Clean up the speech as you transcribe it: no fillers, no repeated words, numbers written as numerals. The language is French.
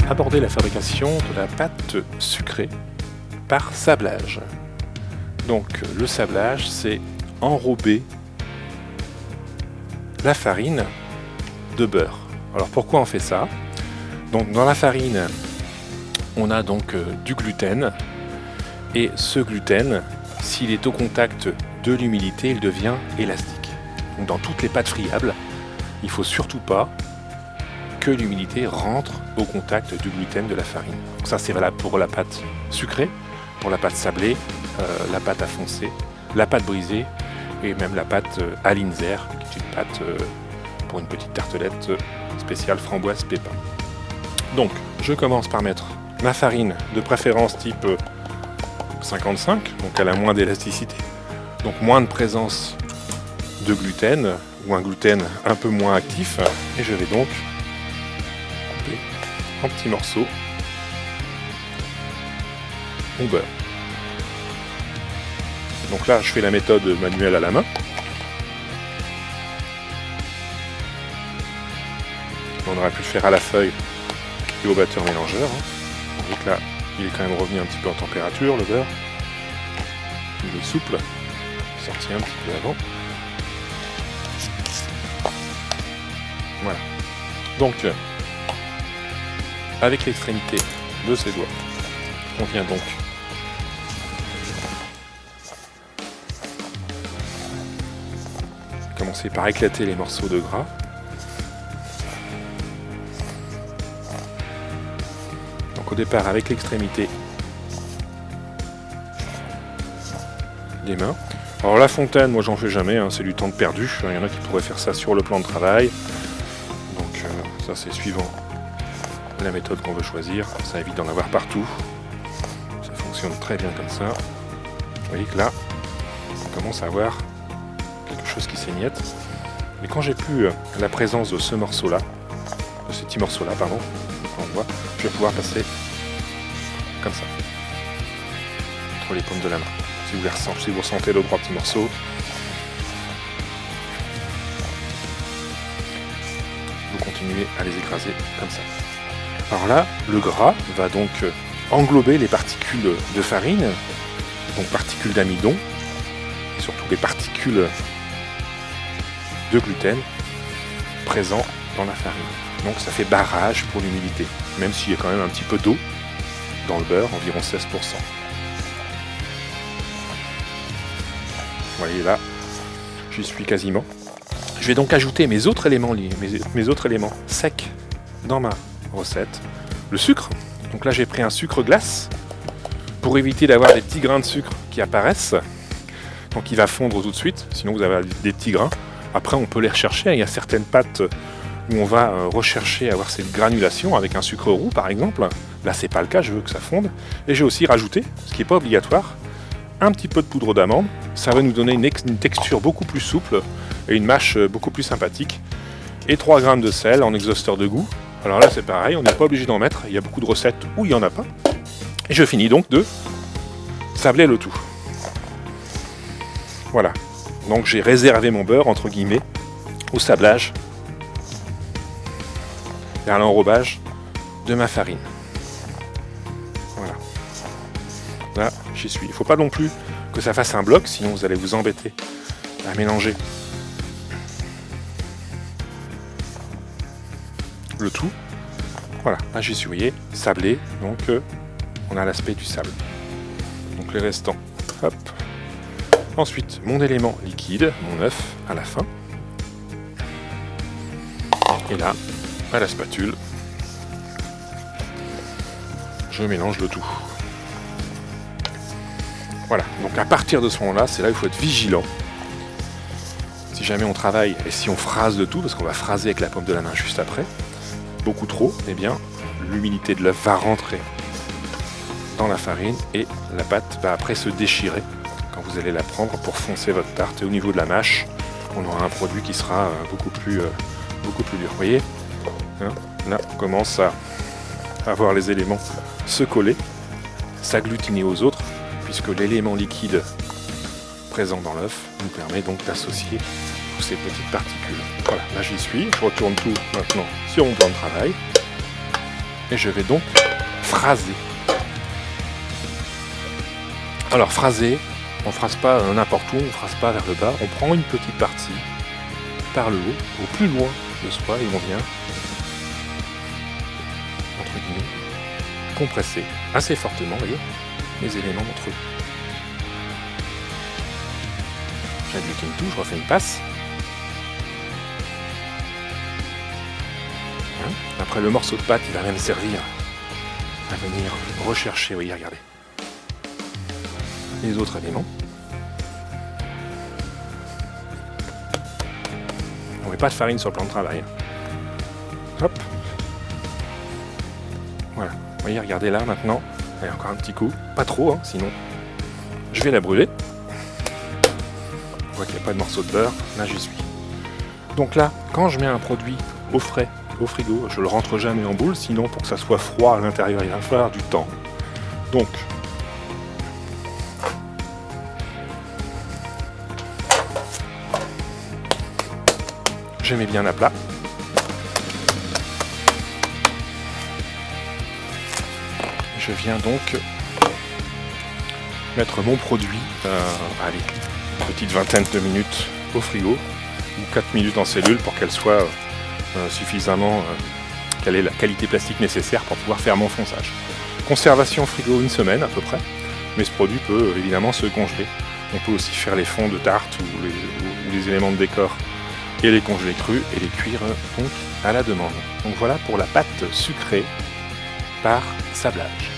aborder la fabrication de la pâte sucrée par sablage. Donc le sablage, c'est enrober la farine de beurre. Alors pourquoi on fait ça? Donc dans la farine, on a donc du gluten, et ce gluten, s'il est au contact de l'humidité, il devient élastique. Donc dans toutes les pâtes friables, il ne faut surtout pas que l'humidité rentre au contact du gluten de la farine. Donc ça c'est valable pour la pâte sucrée, pour la pâte sablée, la pâte à foncer, la pâte brisée et même la pâte à Linzer, qui est une pâte pour une petite tartelette spéciale framboise pépin. Donc je commence par mettre ma farine de préférence type 55, donc elle a moins d'élasticité, donc moins de présence de gluten, ou un gluten un peu moins actif, et je vais donc couper en petits morceaux mon beurre. Donc là je fais la méthode manuelle à la main. On aurait pu le faire à la feuille et au batteur mélangeur. Donc là il est quand même revenu un petit peu en température, le beurre. Il est souple, sorti un petit peu avant. Voilà. Donc, avec l'extrémité de ses doigts, on vient donc commencer par éclater les morceaux de gras. Au départ avec l'extrémité des mains. Alors la fontaine, moi j'en fais jamais, hein, c'est du temps de perdu. Il y en a qui pourraient faire ça sur le plan de travail. Donc ça c'est suivant la méthode qu'on veut choisir. Ça évite d'en avoir partout. Ça fonctionne très bien comme ça. Vous voyez que là, on commence à avoir quelque chose qui s'émiette. Mais quand j'ai plus la présence de ce morceau-là, de ces petits morceaux-là, pardon, on voit, je vais pouvoir passer comme ça, entre les paumes de la main. Si vous ressentez le trois petits morceaux, vous continuez à les écraser comme ça. Alors là, le gras va donc englober les particules de farine, donc particules d'amidon, et surtout les particules de gluten présents dans la farine. Donc ça fait barrage pour l'humidité, même s'il y a quand même un petit peu d'eau dans le beurre, environ 16%. Vous voyez là, j'y suis quasiment. Je vais donc ajouter mes autres éléments secs dans ma recette. Le sucre, donc là j'ai pris un sucre glace pour éviter d'avoir des petits grains de sucre qui apparaissent. Donc il va fondre tout de suite, sinon vous avez des petits grains. Après on peut les rechercher, il y a certaines pâtes où on va rechercher à avoir cette granulation avec un sucre roux par exemple. Là c'est pas le cas, je veux que ça fonde. Et j'ai aussi rajouté, ce qui n'est pas obligatoire, un petit peu de poudre d'amande. Ça va nous donner une texture beaucoup plus souple et une mâche beaucoup plus sympathique. Et 3 grammes de sel en exhausteur de goût. Alors là c'est pareil, on n'est pas obligé d'en mettre, il y a beaucoup de recettes où il n'y en a pas. Et je finis donc de sabler le tout. Voilà, donc j'ai réservé mon beurre entre guillemets au sablage et à l'enrobage de ma farine. Voilà. Là, j'y suis. Il ne faut pas non plus que ça fasse un bloc, sinon vous allez vous embêter à mélanger le tout. Voilà, là j'y suis, vous voyez, sablé, donc on a l'aspect du sable. Donc les restants, hop. Ensuite, mon élément liquide, mon œuf, à la fin. Et là, à la spatule, je mélange le tout. Voilà, donc à partir de ce moment-là, c'est là où il faut être vigilant. Si jamais on travaille et si on phrase de tout, parce qu'on va phraser avec la paume de la main juste après, beaucoup trop, eh bien l'humidité de l'œuf va rentrer dans la farine et la pâte va après se déchirer quand vous allez la prendre pour foncer votre tarte. Et au niveau de la mâche, on aura un produit qui sera beaucoup plus dur. Vous voyez, hein, là on commence à avoir les éléments se coller, s'agglutiner aux autres, puisque l'élément liquide présent dans l'œuf nous permet donc d'associer tous ces petites particules. Voilà, là j'y suis, je retourne tout maintenant sur mon plan de travail. et je vais donc phraser. Alors phraser, on ne phrase pas n'importe où, on ne phrase pas vers le bas, on prend une petite partie par le haut, au plus loin de soi, et on vient, entre guillemets, compresser assez fortement, vous voyez, les éléments entre eux. J'appuie une touche, je refais une passe. Après le morceau de pâte, il va même servir à venir rechercher, oui, regardez, les autres éléments. On ne met pas de farine sur le plan de travail. Hop. Voilà, vous voyez, regardez là maintenant, allez, encore un petit coup, pas trop, hein, sinon je vais la brûler. On voit qu'il n'y a pas de morceau de beurre, là j'y suis. Donc là, quand je mets un produit au frais, au frigo, je le rentre jamais en boule, sinon pour que ça soit froid à l'intérieur, il va falloir du temps. Donc, je mets bien à plat. Je viens donc mettre mon produit, allez, une petite vingtaine de minutes au frigo, ou 4 minutes en cellule pour qu'elle soit suffisamment, quelle est la qualité plastique nécessaire pour pouvoir faire mon fonçage. Conservation frigo 1 semaine à peu près, mais ce produit peut évidemment se congeler. On peut aussi faire les fonds de tarte ou les éléments de décor et les congeler crus et les cuire donc à la demande. Donc voilà pour la pâte sucrée par sablage.